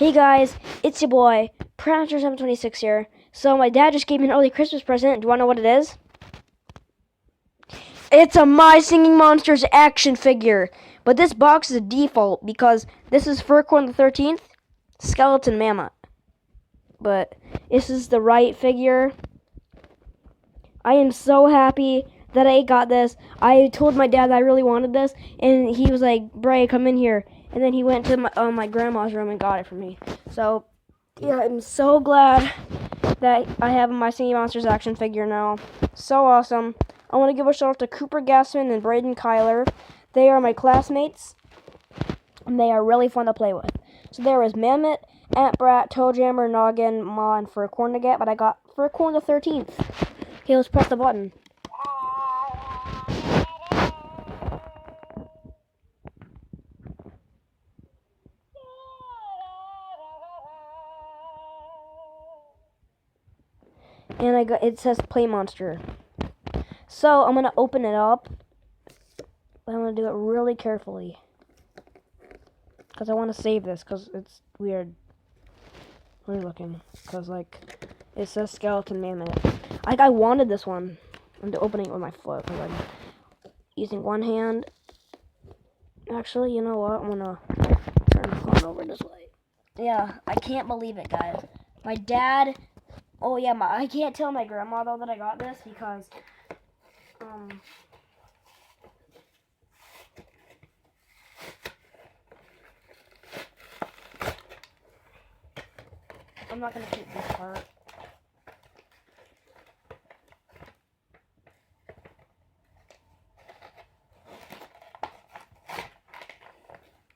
Hey guys, it's your boy, Predator726 here. So my dad just gave me an early Christmas present. Do you want to know what it is? It's a My Singing Monsters action figure. But this box is a default because this is Furcorn the 13th, Skeleton Mammoth. But this is the right figure. I am so happy that I got this. I told my dad that I really wanted this, and he was like, Bray, come in here. And then he went to my grandma's room and got it for me. So, yeah, I'm so glad that I have My Singing Monsters action figure now. So awesome. I want to give a shout out to Cooper Gassman and Brayden Kyler. They are my classmates, and they are really fun to play with. So there was Mammoth, Ant Brat, Toadjammer, Noggin, Maw, and Furcorn to get, but I got Furcorn the 13th. Okay, let's press the button. And it says Play Monster. So I'm gonna open it up. But I'm gonna do it really carefully. Because I want to save this, because it's weird. Weird looking. Because, like, it says Skeleton Mammoth. I wanted this one. I'm opening it with my foot, because I'm using one hand. Actually, you know what? I'm gonna turn the phone over this way. Yeah, I can't believe it, guys. My dad... Oh, yeah, I can't tell my grandma, though, that I got this, because... I'm not gonna keep this part.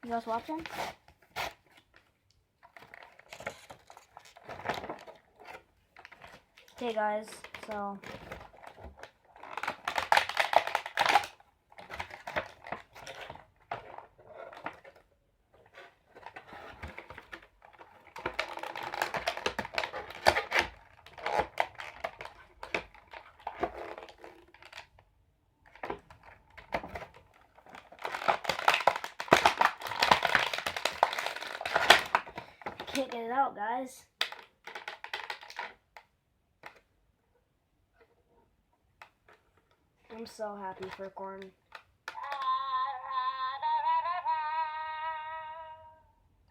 You guys watching? Okay, guys, so... Can't get it out, guys. I'm so happy for corn.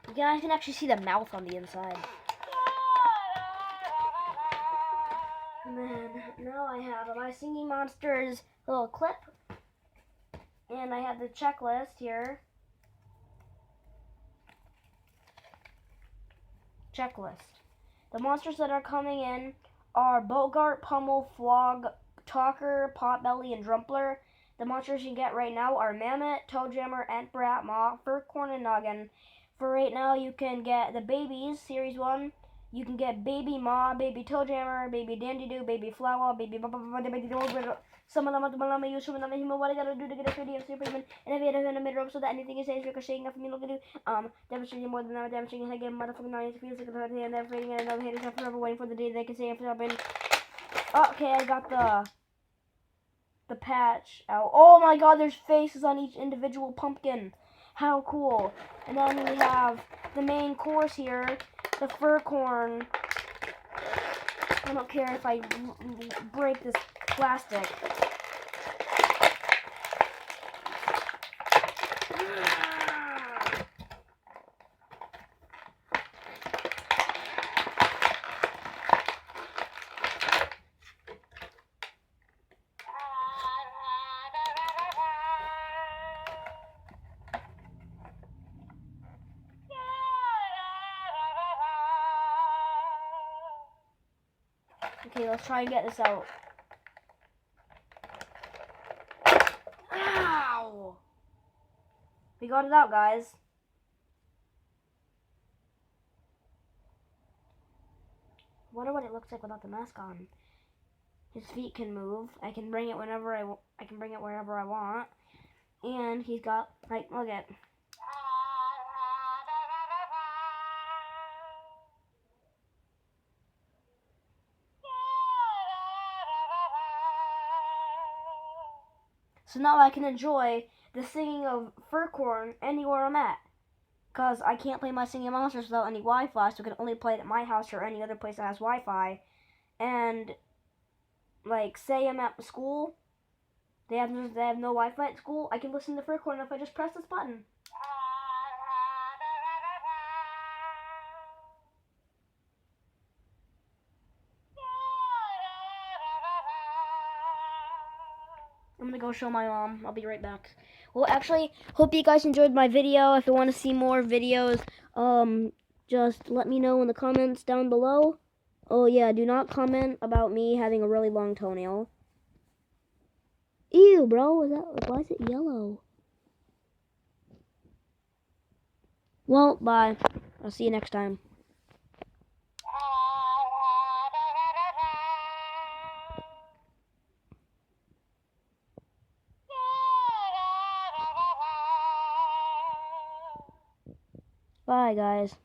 You guys can actually see the mouth on the inside. And then now I have My Singing Monsters little clip. And I have the checklist here. Checklist. The monsters that are coming in are Bogart, Pummel, Flog, Talker, Potbelly, and Drumpler. The monsters you get right now are Mammoth, Toadjammer, Ant Brat, Maw, Furcorn, and Noggin. For right now, you can get the babies, Series 1. You can get Baby Maw, Baby Toadjammer, Baby Dandy Doo, Baby Flower, Baby some of them are use some of them what I gotta do to get a video Superman and if you have in the middle so that anything you say is ricocheting off me look at you demonstrating more than that demonstrating I get motherfucking noise feels like a and they're fighting another haters have forever waiting for the day they can say after something. Okay, I got the patch out. Oh my god, there's faces on each individual pumpkin. How cool. And then we have the main course here, the Furcorn. I don't care if I break this plastic. Okay, let's try and get this out. Ow! We got it out, guys. Wonder what it looks like without the mask on. His feet can move. I can bring it whenever I can bring it wherever I want. And he's got like look at. So now I can enjoy the singing of Furcorn anywhere I'm at. because I can't play my Singing Monsters without any Wi-Fi, so I can only play it at my house or any other place that has Wi-Fi. And like, say I'm at school, they have no Wi-Fi at school. I can listen to Fur Corner if I just press this button. I'm gonna go show my mom. I'll be right back. Well, actually, hope you guys enjoyed my video. If you want to see more videos, just let me know in the comments down below. Oh yeah, do not comment about me having a really long toenail. Ew, bro, why is it yellow? Well, bye. I'll see you next time. Bye, guys.